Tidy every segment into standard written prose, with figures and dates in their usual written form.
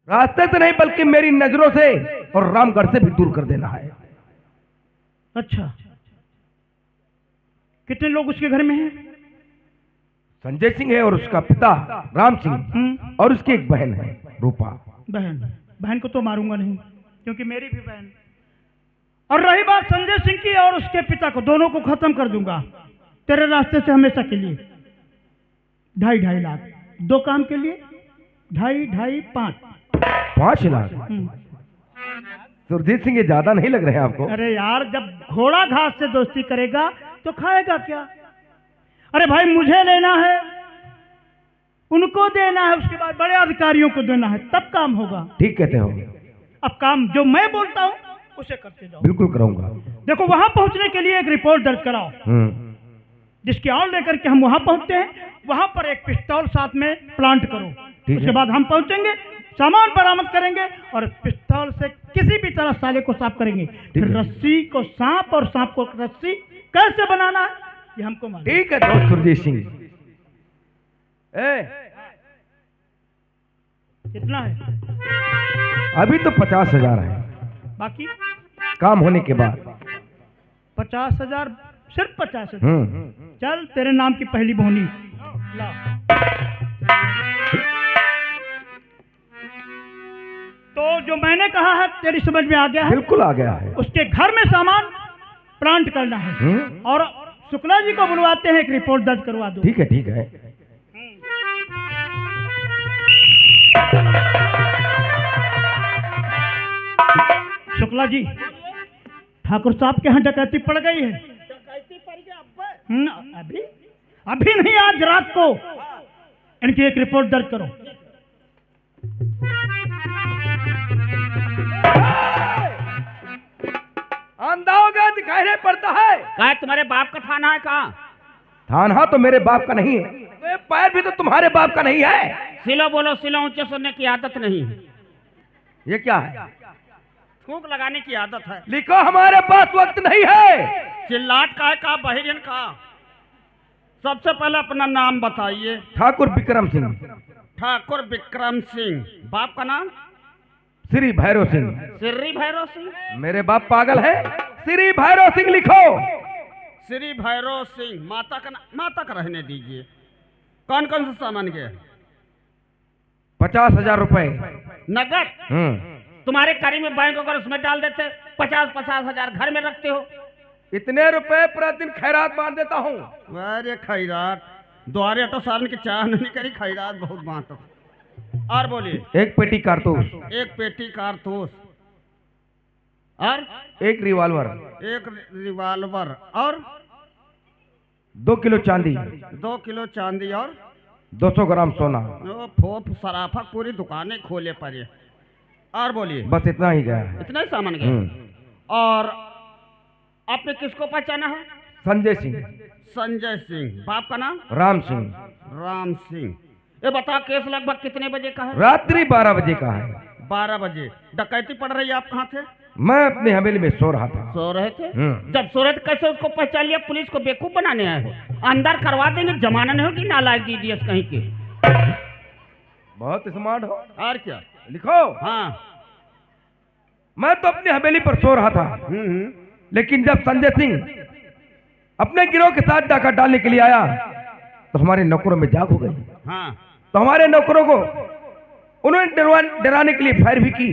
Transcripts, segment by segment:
रास्ते से नहीं बल्कि मेरी नजरों से और रामगढ़ से भी दूर कर देना है। अच्छा, कितने लोग उसके घर में हैं? संजय सिंह है और उसका पिता राम सिंह और उसकी एक बहन है रूपा। बहन? बहन को तो मारूंगा नहीं, क्योंकि मेरी भी बहन। और रही बात संजय सिंह की और उसके पिता को, दोनों को खत्म कर दूंगा तेरे रास्ते से हमेशा के लिए। 2.5 लाख, 2 काम के लिए 2.5 5 लाख? सुरजीत सिंह ये ज्यादा नहीं लग रहे हैं आपको? अरे यार, जब घोड़ा घास से दोस्ती करेगा तो खाएगा क्या? अरे भाई, मुझे लेना है, उनको देना है, उसके बाद बड़े अधिकारियों को देना है, तब काम होगा। ठीक कहते हो। अब काम जो मैं बोलता हूँ उसे करते जाओ। बिल्कुल करूंगा। देखो, वहां पहुंचने के लिए एक रिपोर्ट दर्ज कराओ, जिसकी और लेकर के हम वहां पहुंचते हैं। वहां पर एक पिस्तौल साथ में प्लांट करो। उसके बाद हम पहुंचेंगे, सामान बरामद करेंगे और पिस्तौल से किसी भी तरह साले को साफ करेंगे। फिर रस्सी को सांप और सांप को रस्सी कैसे बनाना है ये हमको मालूम। ठीक है दोस्त सुरजीत सिंह। कितना है? अभी तो 50,000 है, बाकी काम होने के बाद 50,000, सिर्फ 50,000। चल, तेरे नाम की पहली बोनी ला। तो जो मैंने कहा है तेरी समझ में आ गया है? बिल्कुल आ गया है। उसके घर में सामान प्लांट करना है और शुक्ला जी को बुलवाते हैं, एक रिपोर्ट दर्ज करवा दो। ठीक है ठीक है। शुक्ला जी, ठाकुर साहब के यहाँ डकैती पड़ गई है। डकैती पड़ गया? अभी अभी नहीं, आज रात को। इनकी एक रिपोर्ट दर्ज करो। अंधा दिखाई नहीं पड़ता है। कहा तुम्हारे बाप का थाना है? कहाँ थाना तो मेरे बाप का नहीं है, तो ये पैर भी तो तुम्हारे बाप का नहीं है। सिलो बोलो, सिलो ऊंचे सुनने की आदत नहीं है। ये क्या है? थूक लगाने की आदत है। लिखो, हमारे पास वक्त नहीं है। चिल्लाट का है? कहा बहिरन का? सबसे पहले अपना नाम बताइए। ठाकुर विक्रम सिंह। ठाकुर विक्रम सिंह। बाप का नाम? श्री भैरव सिंह। श्री भैरव सिंह? मेरे बाप पागल है? श्री भैरव सिंह लिखो। श्री भैरव सिंह। माता का माता का रहने दीजिए। कौन कौन सा सामान के? 50,000 रुपए नगद? तुम्हारे करी में बैंक अगर उसमें डाल देते 50,000 घर में रखते हो। इतने रुपए प्रतिदिन खैरात बांट देता हूँ। अरे खैरात द्वारे तो सालन की चाह नहीं करी, खैरात बहुत बांटो। और बोलिए। एक पेटी कारतूस। एक पेटी कारतूस। और एक रिवॉल्वर। एक रिवॉल्वर। और 2 किलो चांदी। 2 किलो चांदी। और 200 ग्राम सोना। ओ फोप सराफा पूरी दुकानें खोले पड़े। और बोलिए। बस इतना ही गया है। इतना ही सामान गया। और आपने किसको पहचाना है? संजय सिंह। संजय सिंह। बाप का नाम? राम सिंह। राम सिंह। ये बता, केस लगभग कितने बजे का है? रात्रि 12 बजे का है। 12 बजे डकैती पड़ रही है। आप कहाँ थे? मैं अपनी हवेली में सो रहा था। सो रहे थे? जब सो रहे थे कैसे उसको पहचान लिया? पुलिस को बेवकूफ बनाने आए हो? अंदर करवा देंगे, जमाना नहीं होगी नालायक DDS कहीं के। बहुत स्मार्ट हो। और क्या? लिखो। हाँ। मैं तो अपनी हवेली पर सो रहा था, लेकिन जब संजय सिंह अपने गिरोह के साथ डाका डालने के लिए आया तो हमारे नौकरों में जाग हो गई। हाँ। तो हमारे नौकरों को उन्होंने डराने के लिए फायर भी की।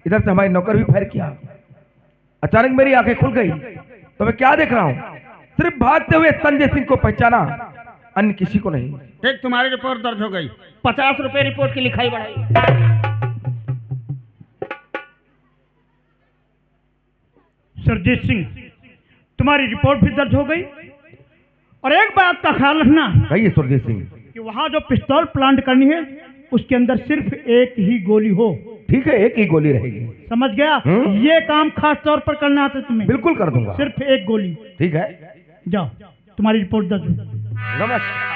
इधर से हमारे नौकर भी फायर किया। अचानक मेरी आंखें खुल गई तो मैं क्या देख रहा हूँ? सिर्फ भागते हुए संजय सिंह को पहचाना, अन्य किसी को नहीं। ठीक, तुम्हारी रिपोर्ट दर्ज हो गई। 50 रुपए रिपोर्ट की लिखाई बढ़ाई। सुरजीत सिंह, तुम्हारी रिपोर्ट भी दर्ज हो गई। और एक बात का ख्याल रखना। कहिए सुरजीत सिंह। कि वहां जो पिस्तौल प्लांट करनी है उसके अंदर सिर्फ एक ही गोली हो। ठीक है, एक ही गोली रहेगी। समझ गया? ये काम खास तौर पर करना आता तुम्हें? बिल्कुल कर दूंगा। सिर्फ एक गोली। ठीक है, जाओ, तुम्हारी रिपोर्ट दर्ज हो। नमस्कार।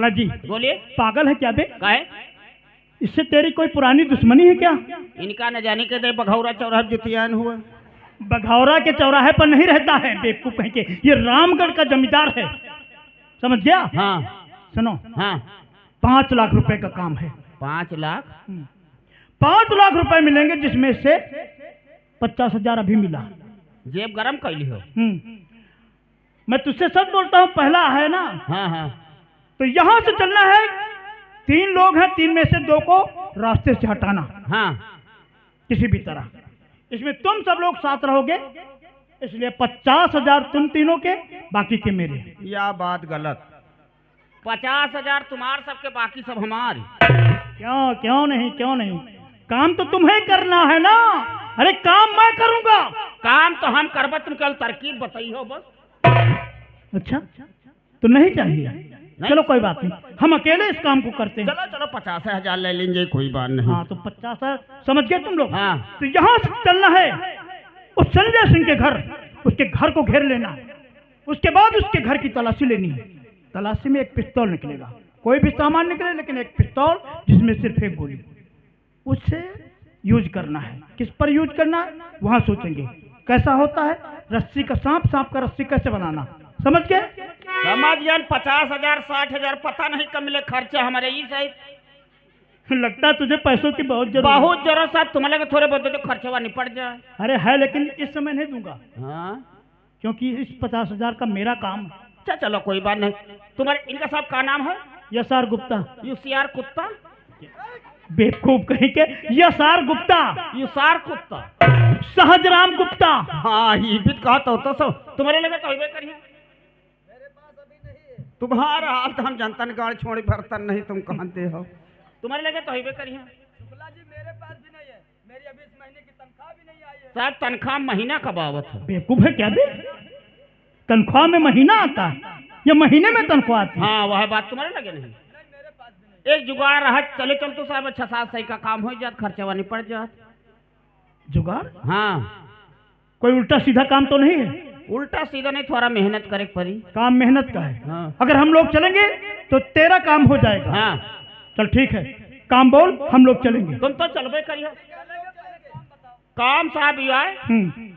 शुक्ला जी, बोलिए। पागल है क्या बे? काहे? इससे तेरी कोई पुरानी दुश्मनी है क्या? इनका न जाने के दे बघौरा चौराहा जुतियान हुआ। बघौरा के चौराहे पर नहीं रहता है बेवकूफ कहीं के, ये रामगढ़ का जमींदार है, समझ गया? हाँ सुनो, हाँ। 5 लाख रुपए का काम है। 5 लाख? 5 लाख रुपए मिलेंगे, जिसमें से 50,000 अभी मिला। जेब गरम कैली हो। मैं तुझसे सच बोलता हूँ, पहला है ना। हाँ हाँ। तो यहाँ से चलना है, 3 लोग हैं, 3 में से 2 को रास्ते से हटाना। हाँ। किसी भी तरह इसमें तुम सब लोग साथ रहोगे, इसलिए 50,000 तुम तीनों के, बाकी के मेरे। या बात गलत। 50,000 तुम्हार सबके, बाकी सब हमारे। क्यों नहीं, काम तो तुम्हें करना है ना। अरे काम मैं करूंगा। काम तो हम करबा, तुम कल तरकीब बताई हो बस। अच्छा, तो नहीं चाहिए? चलो कोई बात नहीं, हम अकेले इस काम को करते हैं। चलो 50,000 ले लेंगे, कोई बात नहीं। हाँ तो 50,000 समझ गए तुम लोग? हाँ। तो यहाँ से चलना है उस संजय सिंह के घर, उसके घर को घेर लेना है। उसके बाद उसके घर की तलाशी लेनी है। तलाशी में एक पिस्तौल निकलेगा, कोई भी सामान निकले, लेकिन एक पिस्तौल जिसमें सिर्फ एक गोली, उससे यूज करना है। किस पर यूज करना है वहां सोचेंगे। कैसा होता है रस्सी का सांप, सांप का रस्सी कैसे बनाना, समझ गए? समझ गया। 50,000 60,000 पता नहीं कब मिले खर्चा हमारे ही सही। लगता है तुझे पैसों की बहुत जरूरत। बहुत जरूरत साहब, तुम्हें लगे थोड़े बहुत तो खर्चवा निपट जाए। अरे है, लेकिन इस समय नहीं दूंगा। हाँ, क्योंकि इस 50,000 का मेरा काम है। अच्छा चलो कोई बात नहीं। तुम्हारे इनका साहब का नाम है? यसार गुप्ता। यूसीआर कुत्ता? बेवकूफ कहीं के, यसार गुप्ता। यूसार कुत्ता? सहजराम गुप्ता। हाँ, ये भी कहा तो सब तुम्हारे लगे तो होबे करिए। तुम्हारा हाल तो हम जनता ने गाड़ी छोड़ी बर्तन नहीं, तुम कहते हो। तुम्हारे लगे तो होबे करिए। शुक्ला जी मेरे पास भी नहीं है, मेरी अभी इस महीने की तनख्वाह भी नहीं आई है। साहब तनख्वाह महीना का बाबत है। बेवकूफ है क्या बे? तनख्वाह में महीना आता है या महीने में तनख्वाह आती है? हाँ वह बात तुम्हारे लगे नहीं। एक जुगाड़ रहा, चले चल तो साहब 6-7 सही का काम हो जात, खर्चवा निपट जात। जुगाड़? हाँ। कोई उल्टा सीधा काम तो नहीं है? उल्टा सीधा नहीं, थोड़ा मेहनत करे पड़ी। काम मेहनत का है। हाँ। अगर हम लोग चलेंगे तो तेरा काम हो जाएगा। हाँ। चल ठीक है, काम बोल, हम लोग चलेंगे। तुम तो चलबे करिए। काम साहब ये है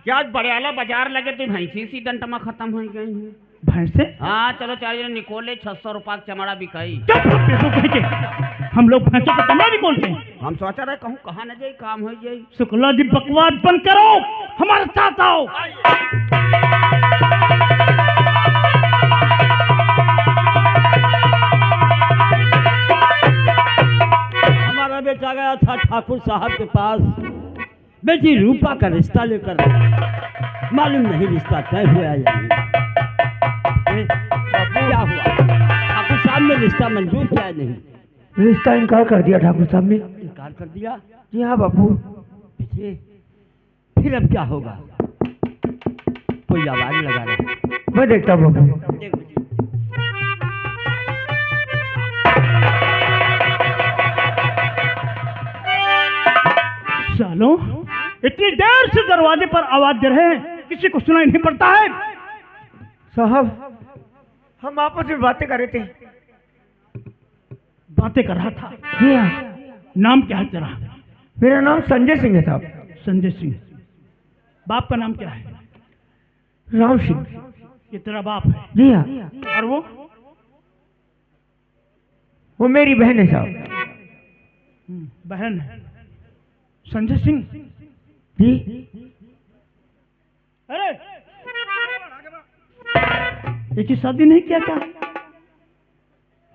क्या, बड़ियाला बाजार लगे तो भैंसी सी डंटमा खत्म हो गई है। भैंसे? हाँ चलो 4 जने निकोले, 600 रुपया का चमड़ा बिकाई। हम लोग भैंसों का चमड़ा निकोलते हैं? हम सोचा रहे कहूँ कहाँ न जाए, काम हो जाए। शुक्ला जी बकवास बंद करो, हमारे साथ आओ। हमारा बेटा गया था ठाकुर साहब के पास बेटी रूपा का रिश्ता लेकर। मालूम नहीं रिश्ता तय हुआ या नहीं। क्या हुआ? ठाकुर साहब ने रिश्ता मंजूर किया नहीं? रिश्ता इनकार कर दिया ठाकुर साहब ने। इनकार कर दिया? जी हाँ बापू। फिर अब क्या होगा? कोई आवाज लगा रहा। मैं देखता हूँ बापू। देखो जी। सालों, इतनी देर से दरवाजे पर आवाज दे रहे हैं, किसी को सुनाई नहीं पड़ता है? साहब हम आपस में बातें कर रहे थे। बातें कर रहा था? जी हाँ। नाम क्या है तेरा? मेरा नाम संजय सिंह है साहब। संजय सिंह। बाप का नाम क्या है? राम सिंह। ये तेरा बाप है? जी हाँ। और वो मेरी बहन है साहब। बहन है। संजय सिंह जी। अरे इसकी शादी नहीं किया क्या?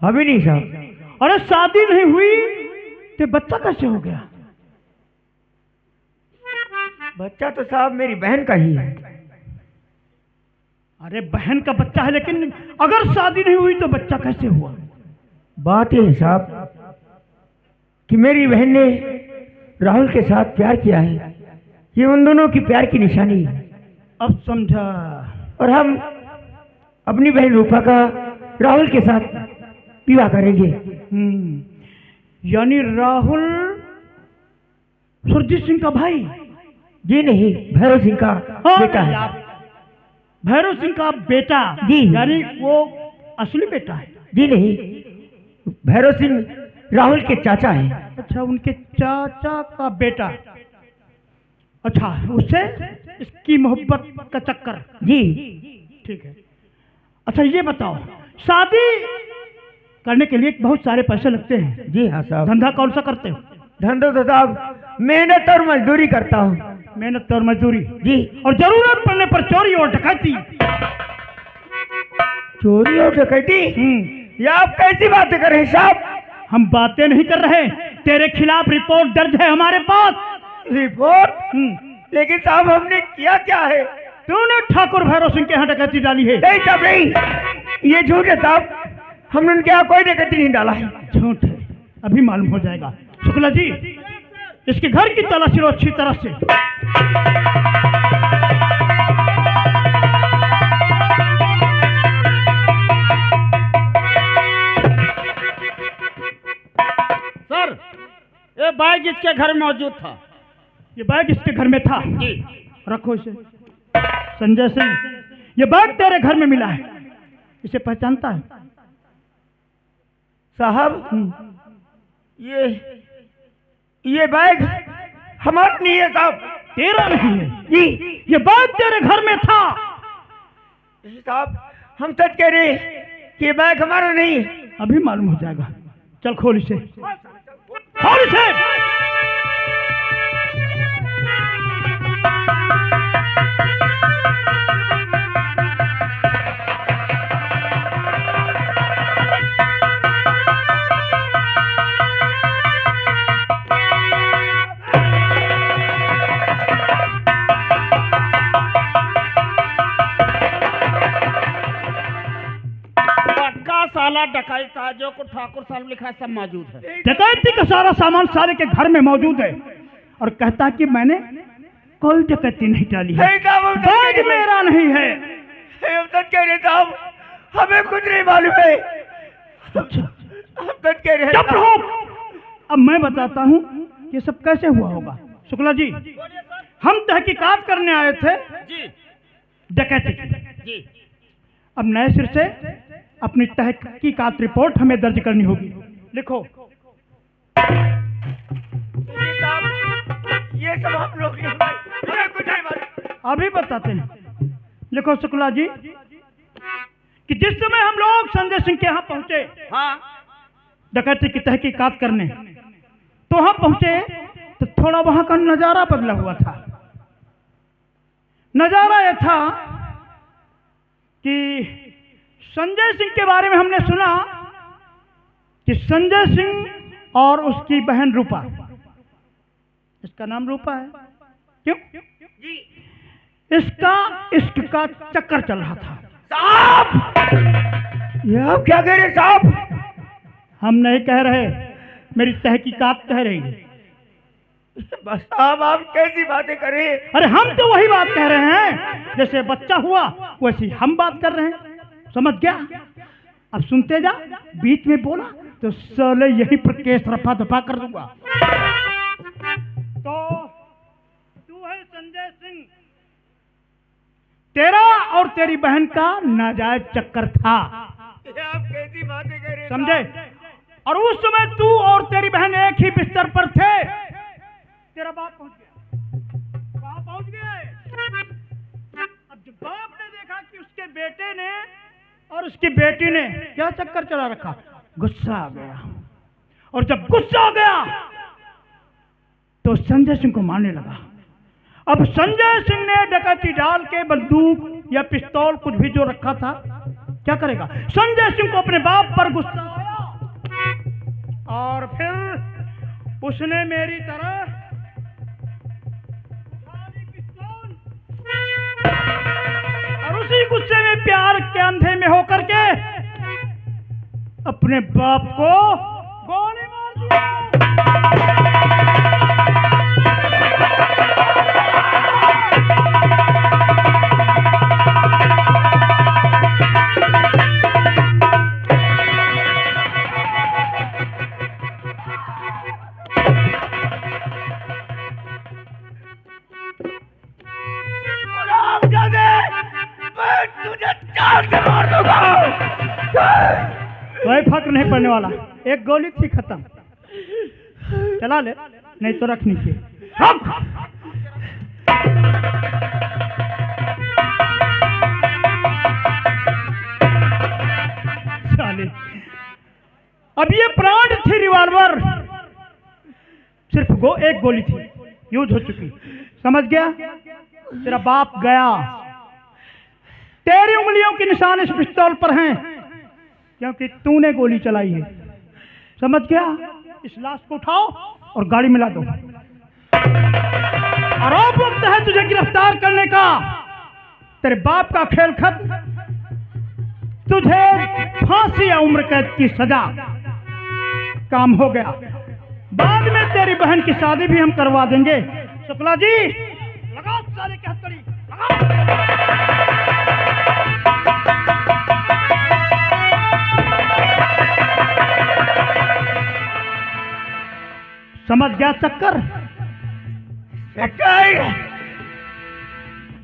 अभी नहीं साहब। अरे शादी नहीं हुई तो बच्चा कैसे हो गया? बच्चा तो साहब मेरी बहन का ही है। अरे बहन का बच्चा है, लेकिन अगर शादी नहीं हुई तो बच्चा कैसे हुआ? बात यह है साहब कि मेरी बहन ने राहुल के साथ प्यार किया है। ये उन दोनों की प्यार की निशानी है। अब समझा। और हम अपनी बहन रूपा का राहुल के साथ विवाह करेंगे। यानी राहुल सुरजीत सिंह का भाई? जी नहीं, भैरव सिंह का बेटा है। भैरव सिंह का बेटा? जी। यानी वो असली बेटा है? जी नहीं, भैरव सिंह राहुल के चाचा हैं। अच्छा, उनके चाचा का बेटा। अच्छा, उससे इसकी मोहब्बत का चक्कर। जी ठीक है। अच्छा ये बताओ, शादी करने के लिए बहुत सारे पैसे लगते हैं। जी हाँ साहब। धंधा कौन सा करते हो? धंधा तो साहब मेहनत और मजदूरी करता हूँ। मेहनत और मजदूरी। जी। और जरूरत पड़ने पर चोरी और डकैती। चोरी और डकैती? ये आप कैसी बातें कर रहे हैं साहब? हम बातें नहीं कर रहे, तेरे खिलाफ रिपोर्ट दर्ज है हमारे पास। रिपोर्ट? लेकिन साहब हमने किया क्या है? तूने ठाकुर भैरव सिंह के यहाँ डकैती डाली है। नहीं साहब नहीं, ये झूठ है साहब, हमने उनके यहाँ कोई डकैती नहीं डाला है। झूठ है, अभी मालूम हो जाएगा। शुक्ला जी, इसके घर की तलाशी लो अच्छी तरह से। सर, ये बैग इसके घर में मौजूद था। ये बैग इसके घर में था? जी। रखो इसे। संजय सिंह, ये बैग तेरे घर में मिला है, इसे पहचानता है? साहब ये बैग हमारा नहीं है साहब। तेरा नहीं है? जी। ये बैग तेरे घर में था। साहब हम सच कह रहे हैं कि ये बैग हमारा नहीं है। अभी मालूम हो जाएगा। चल खोल इसे, खोल इसे। साला डकैत था, जो को ठाकुर साहब लिखा है सब मौजूद है। डकैती का सारा सामान सारे के घर में मौजूद है, और कहता है कि मैंने कोई डकैती नहीं डाली है, बैग मेरा नहीं है। हम सच कह रहे साहब, हमें कुछ नहीं मालूम है। हम सच कह रहे। चुप रहो। अब मैं बताता हूँ ये सब कैसे हुआ होगा। शुक्ला जी, हम तहकीकात करने आए थे जी डकैती की। जी। अब नए सिर से अपनी तहकीकात रिपोर्ट हमें दर्ज करनी होगी। लिखो। ये सब हम लोग हमें कुछ नहीं मालूम। अभी बताते हैं। लिखो शुक्ला जी, कि जिस समय हम लोग संजय सिंह के यहाँ पहुंचे, हाँ, डकैती की तहकीकात करने, तो हम पहुंचे तो थोड़ा वहां का नजारा बदला हुआ था। नजारा यह था कि संजय सिंह के बारे में हमने सुना कि संजय सिंह और उसकी बहन रूपा, इसका नाम रूपा है, क्यों? इसका इश्क का चक्कर चल रहा था। साहब ये आप क्या कह रहे साहब? हम नहीं कह रहे, मेरी तहकीकात कह रही है। बस साहब आप कैसी बातें कर रहे हैं? अरे हम तो वही बात कह रहे हैं, जैसे बच्चा हुआ वैसी हम बात कर रहे हैं। समझ गया? अब सुनते जा, बीच में बोला तो साले यहीं पर केस रफा दफा कर दूंगा। तो तू है संजय सिंह, तेरा और तेरी बहन का नाजायज चक्कर था। आप कैसी बातें कर रहे हैं? समझे? और उस समय तू और तेरी बहन एक ही बिस्तर पर थे। तेरा बाप पहुंच गया। कहाँ पहुंच गए? अब जब बाप ने देखा कि उसके बेटे ने और उसकी बेटी ने क्या चक्कर चला रखा, गुस्सा आ गया। और जब गुस्सा आ गया तो संजय सिंह को मारने लगा। अब संजय सिंह ने डकैती डाल के बंदूक या पिस्तौल कुछ भी जो रखा था, क्या करेगा? संजय सिंह को अपने बाप पर गुस्सा आया और फिर उसने मेरी तरह और उसी गुस्से में प्यार के अंधे में होकर के अपने बाप को गोली मार दिया। कोई फर्क नहीं पड़ने वाला, एक गोली थी खत्म। चला ले, नहीं तो रख नीचे। साले, अब ये प्राण थी रिवॉल्वर, सिर्फ एक गोली थी, यूज हो चुकी। समझ गया? तेरा बाप गया, तेरी उंगलियों के निशान इस पिस्तौल पर हैं क्योंकि तूने गोली चलाई है। समझ गया? इस लाश को उठाओ और गाड़ी में ला दो, और अब वक्त है तुझे गिरफ्तार करने का। तेरे बाप का खेल खत्म, तुझे फांसी या उम्र कैद की सजा। काम हो गया, बाद में तेरी बहन की शादी भी हम करवा देंगे। शुक्ला जी, लगाओ सारे की हथकड़ी, समझ गया चक्कर?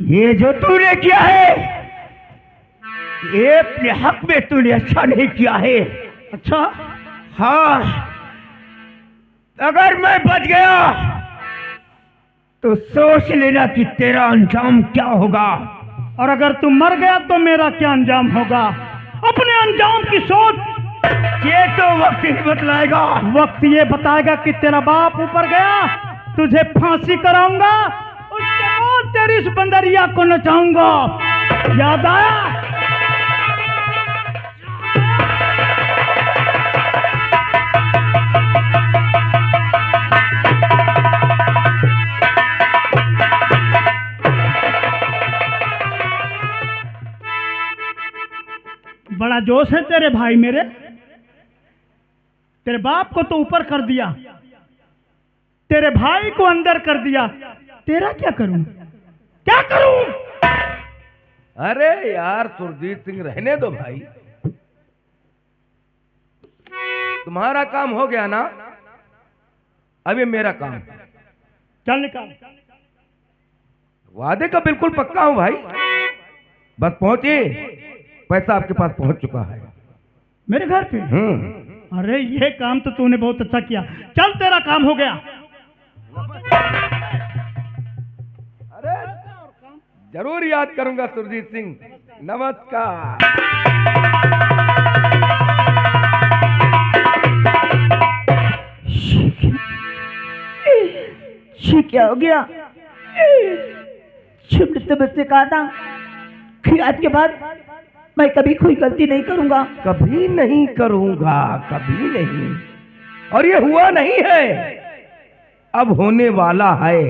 ये जो तूने किया है, ये अपने हक में तूने अच्छा नहीं किया है। अच्छा, हाँ, अगर मैं बच गया तो सोच लेना कि तेरा अंजाम क्या होगा, और अगर तू मर गया तो मेरा क्या अंजाम होगा? अपने अंजाम की सोच। ये तो वक्त ही बतलाएगा। वक्त ये बताएगा कि तेरा बाप ऊपर गया, तुझे फांसी कराऊंगा, उसके बाद तेरी इस बंदरिया को नचाऊंगा। याद आया? बड़ा जोश है तेरे भाई मेरे। तेरे बाप को तो ऊपर कर दिया, तेरे भाई को अंदर कर दिया, तेरा क्या करूं? क्या करूं? अरे यार सुरजीत सिंह, रहने दो भाई, तुम्हारा काम हो गया ना, अब ये मेरा काम। चल निकाल। वादे का बिल्कुल पक्का हूं भाई, बस पहुंचे, पैसा आपके पास पहुंच चुका है मेरे घर पे। अरे ये काम तो तूने बहुत अच्छा किया। चल, तेरा काम हो गया। अरे जरूर याद करूंगा सुरजीत सिंह, नमस्कार। क्या हो गया? शुभ तो मुझसे कहा था कि आज के बाद मैं कभी कोई गलती नहीं करूंगा। कभी नहीं करूंगा, कभी नहीं। और ये हुआ नहीं है, अब होने वाला है।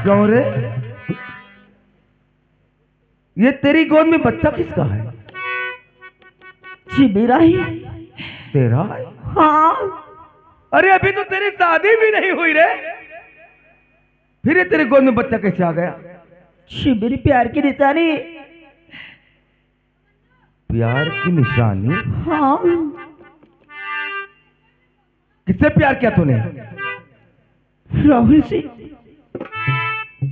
क्यों रे, ये तेरी गोद में बच्चा किसका है? जी मेरा ही। तेरा है? हाँ। अरे अभी तो तेरी शादी भी नहीं हुई रे, फिर ये तेरे गोद में बच्चा कैसे आ गया? जी मेरी प्यार की निशानी। प्यार की निशानी? हाँ। किससे प्यार किया तूने? राहुल से।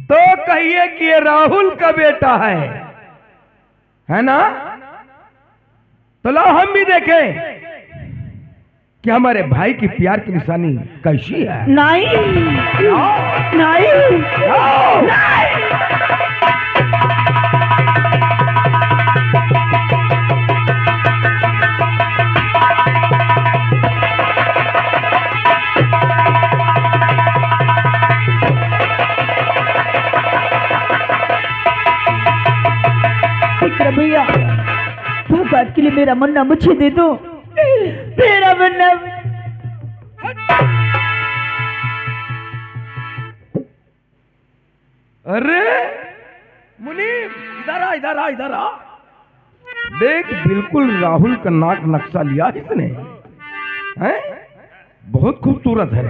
तो कहिए कि ये राहुल का बेटा है ना? तो लाओ हम भी देखें कि हमारे भाई की प्यार की निशानी कैसी है। नहीं नहीं नहीं। भैया, भगवान के लिए मेरा मन्ना मुझे दे दो, मेरा मन्ना। अरे मुनीम, इधर आ, इधर आ, इधर आ। देख, बिल्कुल राहुल का नाक नक्शा लिया इसने, हैं? बहुत खूबसूरत है।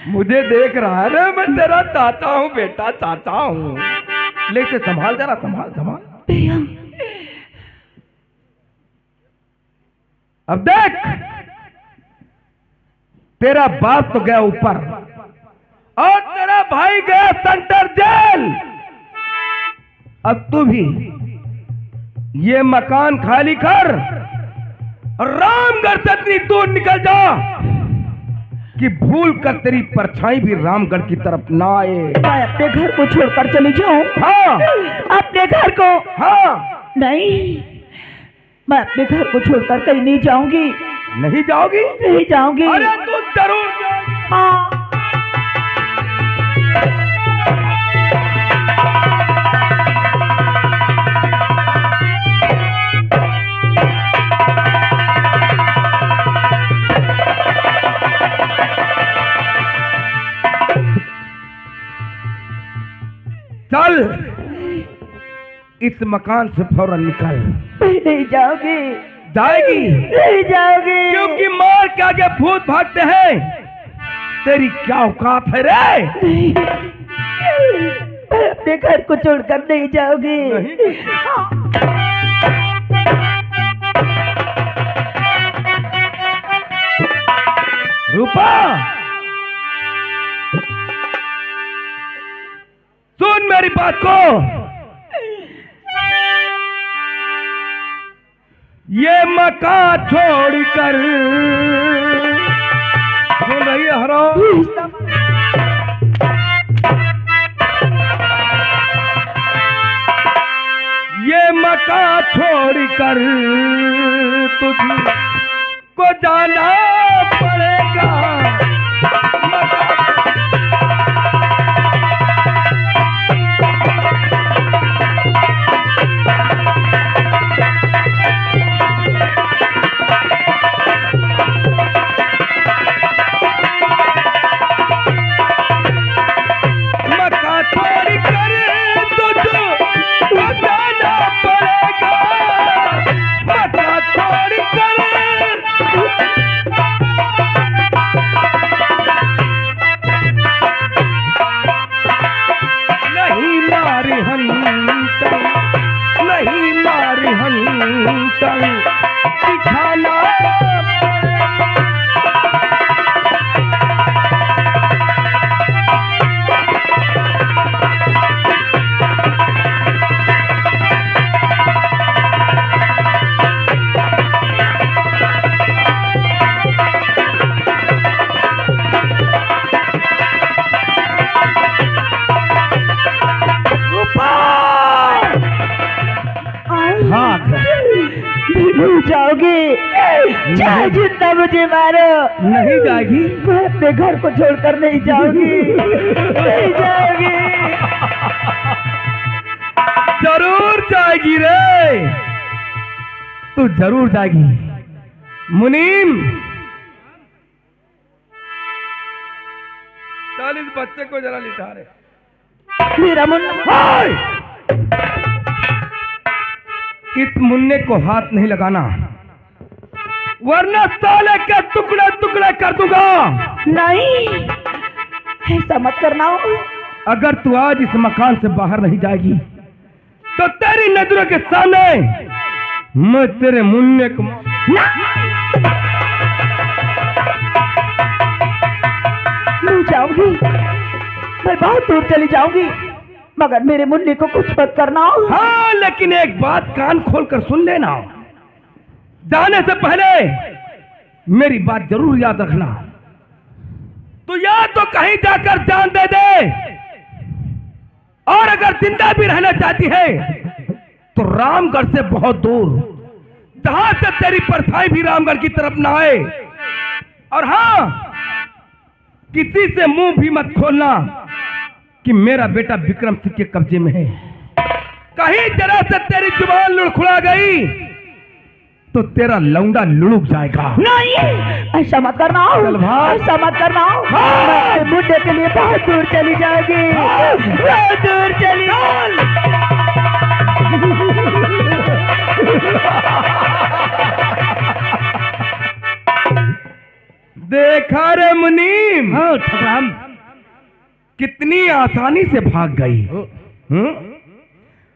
मुझे देख रहा है ना, मैं तेरा चाचा हूं बेटा, चाचा हूं। लेके संभाल जरा, संभाल संभाल। अब देख, तेरा बाप तो गया ऊपर और तेरा भाई गया सेंटर जेल। अब तू भी ये मकान खाली कर और रामगढ़ से इतनी दूर निकल जा कि भूल कर तेरी परछाई भी रामगढ़ की तरफ ना आए। मैं अपने घर को छोड़कर चली जाऊं? हाँ, अपने घर को? हाँ। नहीं, मैं अपने घर को छोड़कर कहीं नहीं जाऊंगी। नहीं जाओगी? नहीं जाऊंगी। अरे तू जरूर जाओगी। हाँ। चल इस मकान से फौरन निकल। नहीं जाओगी? जाएगी? नहीं जाओगी? क्योंकि मार के आगे भूत भागते हैं। तेरी क्या औकात है रे? नहीं, मैं अपने घर को छोड़कर नहीं जाओगी। नहीं। रूपा, सुन मेरी बात को। ये मकान छोड़कर, सुन रही है हरो? ये मकान छोड़कर तुझको जाना पड़ेगा। जाओगी? चाहे जितना मुझे मारो। नहीं जाएगी? मैं अपने घर को छोड़कर नहीं जाऊंगी। नहीं जाओगी? जरूर जाएगी रे, तू जरूर जाएगी। मुनीम, चल इस बच्चे को जरा लिटा रे। मेरा मुन्ना, इस मुन्ने को हाथ नहीं लगाना, वरना साले के टुकड़े टुकड़े कर दूंगा। नहीं, ऐसा मत करना। अगर तू आज इस मकान से बाहर नहीं जाएगी तो तेरी नजरों के सामने मैं तेरे मुन्ने को नहीं जाऊंगी। मैं बहुत दूर चली जाऊंगी, मगर मेरे मुन्ने को कुछ मत करना। हाँ, लेकिन एक बात कान खोल कर सुन लेना। जाने से पहले मेरी बात जरूर याद रखना। तू या तो कहीं जाकर जान दे दे, और अगर जिंदा भी रहना चाहती है तो रामगढ़ से बहुत दूर, जहां से तेरी परछाई भी रामगढ़ की तरफ ना आए। और हाँ, किसी से मुंह भी मत खोलना कि मेरा बेटा विक्रम सिंह के कब्जे में है। कहीं जरा से तेरी जुबान लुढ़खुड़ा गई तो तेरा लौंडा लुढ़क जाएगा। नहीं, ऐसा मत करना। चल भाग। ऐसा मत करना। मैं मुन्ने के लिए बहुत दूर चली जाएगी। बहुत दूर चली। देखा रे मुनीम, हाँ ठकराम, कितनी आसानी से भाग गई।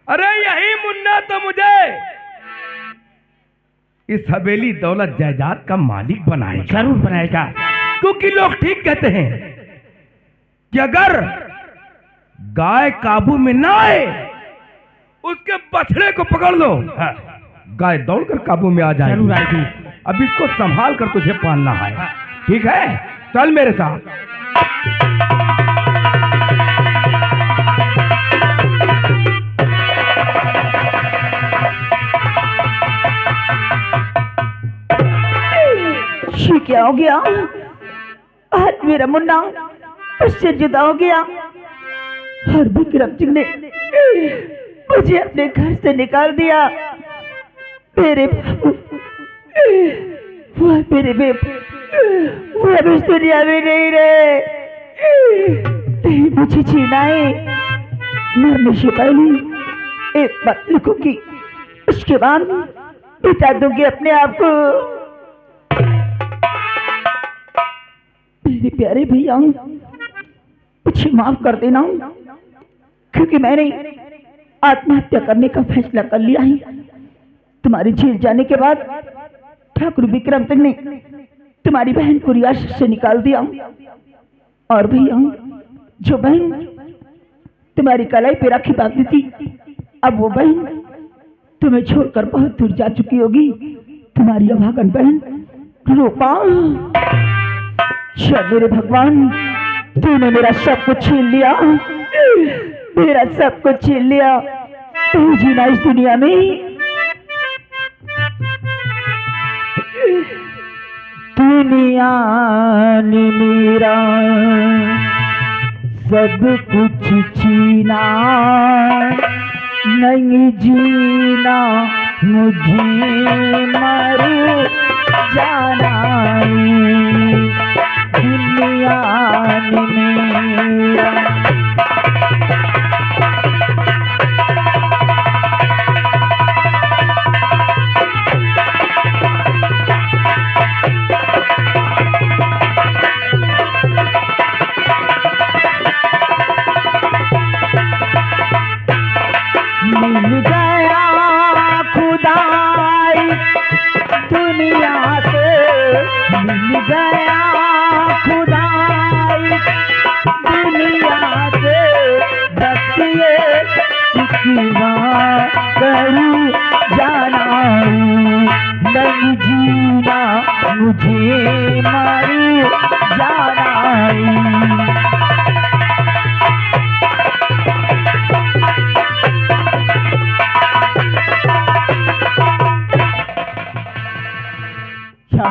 अरे यही मुन्ना तो मुझे इस हवेली दौलत जायदाद का मालिक बनाएगा। जरूर बनाएगा। क्योंकि लोग ठीक कहते हैं कि अगर गाय काबू में ना आए उसके बछड़े को पकड़ लो, गाय दौड़कर काबू में आ जाएगी। अब इसको संभाल कर तुझे पालना है, ठीक है? चल मेरे साथ। ये क्या हो गया? आज मेरा मुन्ना उससे जुदा हो गया और विक्रम सिंह ने मुझे अपने घर से निकाल दिया। मेरे बाबू, वो मेरे बेटे, वो अब इस दुनिया में नहीं रहे। नहीं, मुझे जीना है। मरने से पहले एक बात लिखूंगी, उसके बाद मिटा दूंगी अपने आप को। मेरे प्यारे भैया, मुझे माफ कर देना, क्योंकि मैंने आत्महत्या करने का फैसला कर लिया है। तुम्हारी जेल जाने के बाद ठाकुर विक्रम सिंह ने तुम्हारी बहन को रियासत से निकाल दिया। और भैया, जो बहन तुम्हारी कलाई पे राखी बांधती थी, अब वो बहन तुम्हें छोड़कर बहुत दूर जा चुकी होगी। तुम्हारी अभागन बहन रूपा। मेरे भगवान, तूने मेरा सब कुछ छीन लिया, मेरा सब कुछ छीन लिया। तू जीना इस दुनिया में। दुनिया ने मेरा सब कुछ छीना, नहीं जीना मुझे मर जाना। दुनिया ने मेरा मिल गया खुदाई दुनिया से, मिल गया खुदाई दुनिया से। बतिए कितना करूं जाना, नहीं जीना मुझे मर जाना। क्या